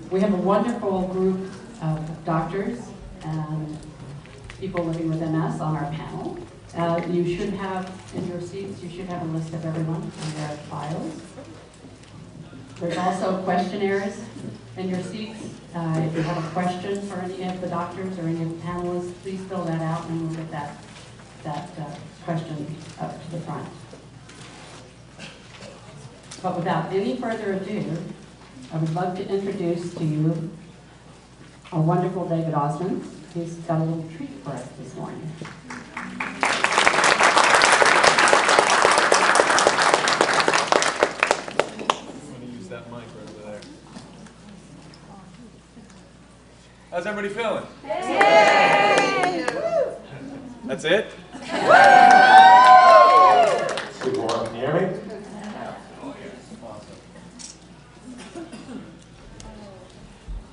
We have a wonderful group of doctors and people living with MS on our panel. You should have, in your seats, you should have a list of everyone in their files. There's also questionnaires in your seats. If you have a question for any of the doctors or any of the panelists, please fill that out and we'll get that question up to the front. But without any further ado, I would love to introduce to you our wonderful David Osmond. He's got a little treat for us this morning. That mic right over there. How's everybody feeling? Yay! That's it? Super warm. Can you hear me?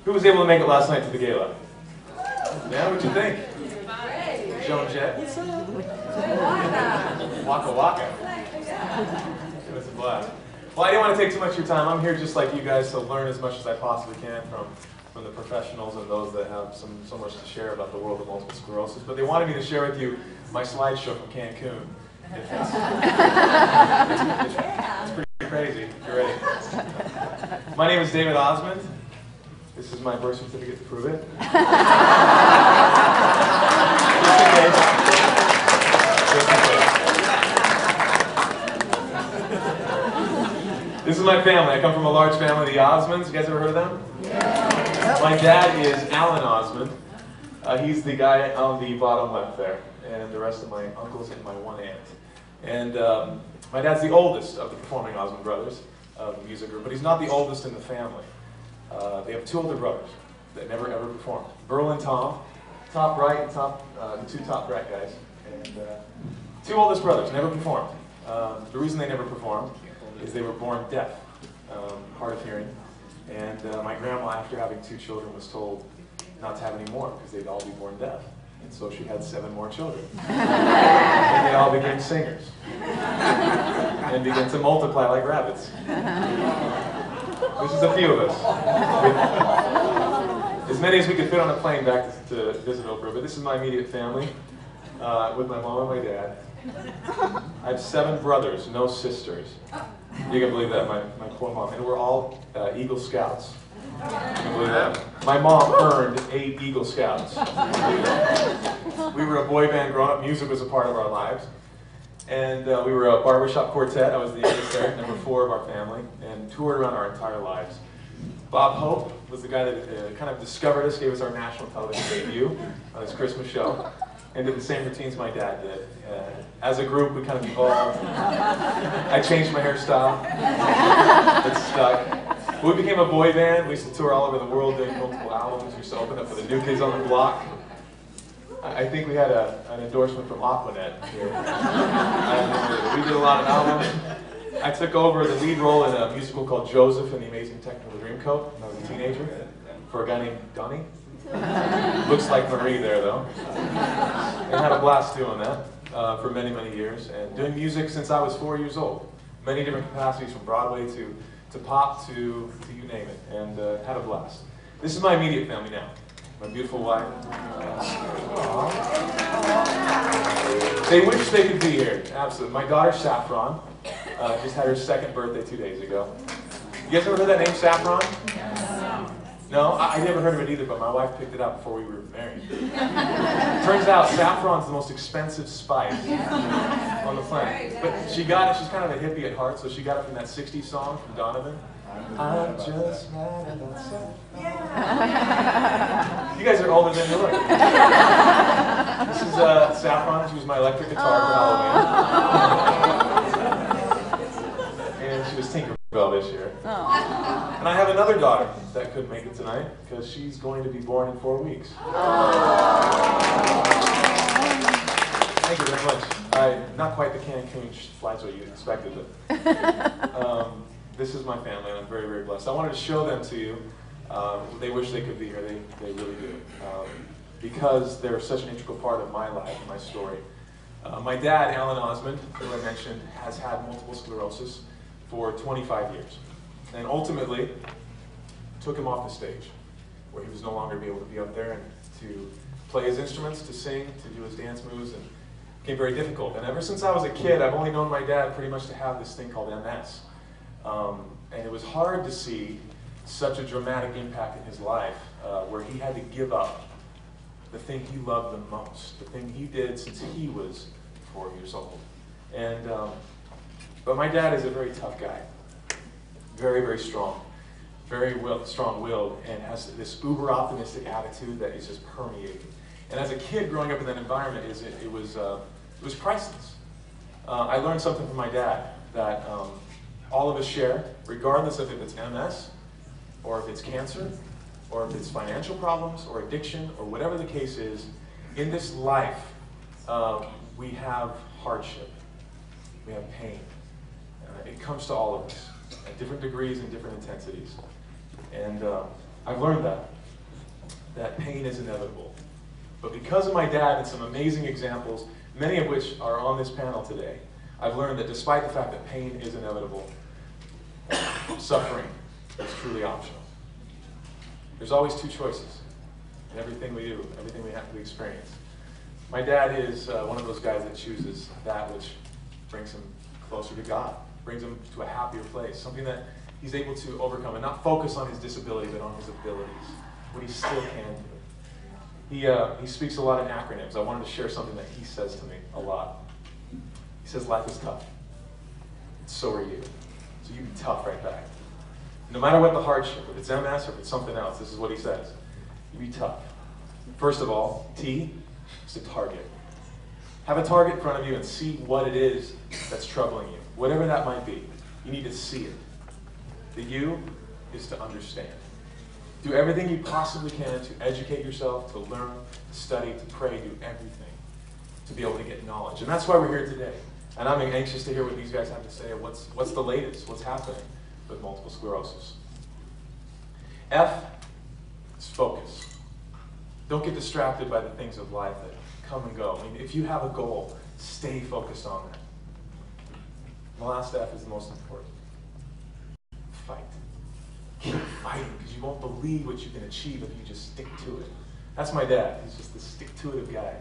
Who was able to make it last night to the gala? Yeah, what'd you think? Joan Jett? Waka Waka. It was a blast. Well, I didn't want to take too much of your time. I'm here just like you guys to learn as much as I possibly can from the professionals and those that have so much to share about the world of multiple sclerosis. But they wanted me to share with you my slideshow from Cancun. It's pretty crazy. You're ready. My name is David Osmond. This is my birth certificate to prove it. Just in case. Just in case. This is my family. I come from a large family, the Osmonds. You guys ever heard of them? Yeah. My dad is Alan Osmond. He's the guy on the bottom left there. And the rest of my uncles and my one aunt. And my dad's the oldest of the performing Osmond brothers of the music group, but he's not the oldest in the family. They have two older brothers that never ever performed. Burl and Tom, top right and the two top right guys. And two oldest brothers never performed. The reason they never performed is they were born deaf, hard of hearing. And my grandma, after having two children, was told not to have any more because they'd all be born deaf. And so she had 7 more children. And they all became singers. And began to multiply like rabbits. This is a few of us. As many as we could fit on a plane back to visit Oprah. But this is my immediate family, with my mom and my dad. I have 7 brothers, no sisters. You can believe that, my poor mom. And we're all Eagle Scouts. You can believe that? My mom earned 8 Eagle Scouts. We were a boy band growing up. Music was a part of our lives. And we were a barbershop quartet. I was the youngest there, number 4 of our family, and toured around our entire lives. Bob Hope was the guy that kind of discovered us, gave us our national television debut on his Christmas show, and did the same routines my dad did. As a group, we kind of evolved. I changed my hairstyle. It stuck. We became a boy band. We used to tour all over the world doing multiple albums. We used to open up for the New Kids on the Block. I think we had an endorsement from Aquanet here. We did a lot of albums. I took over the lead role in a musical called Joseph and the Amazing Technical Dreamcoat when I was a teenager for a guy named Donnie. Looks like Marie there, though. And had a blast doing that for many, many years. And doing music since I was 4 years old. Many different capacities, from Broadway to pop to you name it. And had a blast. This is my immediate family now. My beautiful wife. They wish they could be here. Absolutely. My daughter Saffron just had her 2nd birthday 2 days ago. You guys ever heard that name, Saffron? No? I never heard of it either, but my wife picked it up before we were married. Turns out saffron's the most expensive spice on the planet. But she got it, she's kind of a hippie at heart, so she got it from that 60s song from Donovan. I'm just mad at that saffron. You guys are older than you look. This is Saffron. She was my electric guitar for Halloween. And she was Tinkerbell this year. And I have another daughter that couldn't make it tonight because she's going to be born in 4 weeks. Thank you very much. Not quite the Cancun flights what you expected, but this is my family, and I'm very, very blessed. I wanted to show them to you. They wish they could be here. They really do. Because they're such an integral part of my life and my story. My dad, Alan Osmond, who I mentioned, has had multiple sclerosis for 25 years. And ultimately, took him off the stage, where he was no longer able to be up there and to play his instruments, to sing, to do his dance moves, and it became very difficult. And ever since I was a kid, I've only known my dad pretty much to have this thing called MS. And it was hard to see such a dramatic impact in his life, where he had to give up the thing he loved the most, the thing he did since he was 4 years old. And, but my dad is a very tough guy, very, very strong, very strong-willed, and has this uber-optimistic attitude that is just permeating. And as a kid growing up in that environment, it was priceless. I learned something from my dad that all of us share, regardless of if it's MS, or if it's cancer, or if it's financial problems, or addiction, or whatever the case is. In this life, we have hardship, we have pain. It comes to all of us at different degrees and different intensities. And I've learned that pain is inevitable. But because of my dad and some amazing examples, many of which are on this panel today, I've learned that despite the fact that pain is inevitable, suffering is truly optional. There's always two choices in everything we do, everything we have to experience. My dad is one of those guys that chooses that which brings him closer to God, brings him to a happier place, something that he's able to overcome and not focus on his disability, but on his abilities, what he still can do. He speaks a lot in acronyms. I wanted to share something that he says to me a lot. He says, life is tough. So are you. So you be tough right back. No matter what the hardship, if it's MS or if it's something else, this is what he says. You be tough. First of all, T is a target. Have a target in front of you and see what it is that's troubling you. Whatever that might be, you need to see it. The U is to understand. Do everything you possibly can to educate yourself, to learn, to study, to pray, do everything to be able to get knowledge. And that's why we're here today. And I'm anxious to hear what these guys have to say. What's the latest? What's happening with multiple sclerosis? F is focus. Don't get distracted by the things of life that come and go. I mean, if you have a goal, stay focused on that. The last F is the most important. Fight. Keep fighting, because you won't believe what you can achieve if you just stick to it. That's my dad. He's just the stick-to-it guy.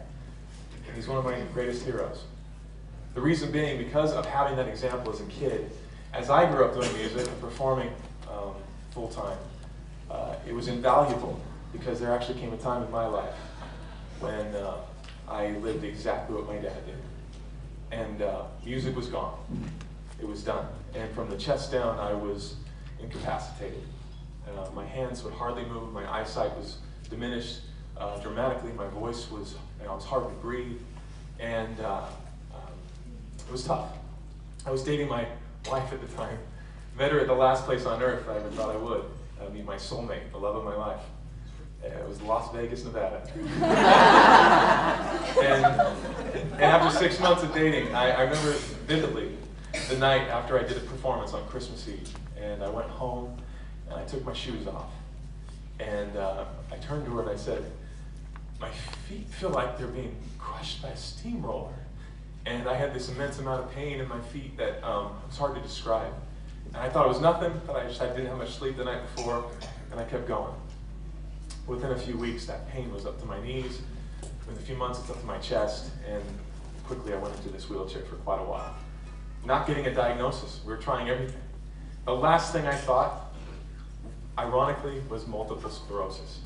And he's one of my greatest heroes. The reason being, because of having that example as a kid, as I grew up doing music and performing full-time, it was invaluable, because there actually came a time in my life when I lived exactly what my dad did. And music was gone. It was done. And from the chest down, I was incapacitated. My hands would hardly move. My eyesight was diminished dramatically. My voice was, it was hard to breathe. And it was tough. I was dating my wife at the time. Met her at the last place on earth I ever thought I would. Meet my soulmate, the love of my life. It was Las Vegas, Nevada. and after 6 months of dating, I remember vividly the night after I did a performance on Christmas Eve. And I went home and I took my shoes off. And I turned to her and I said, my feet feel like they're being crushed by a steamroller. And I had this immense amount of pain in my feet that was hard to describe. And I thought it was nothing, but I didn't have much sleep the night before, and I kept going. Within a few weeks, that pain was up to my knees. Within a few months, it's up to my chest, and quickly I went into this wheelchair for quite a while. Not getting a diagnosis. We were trying everything. The last thing I thought, ironically, was multiple sclerosis.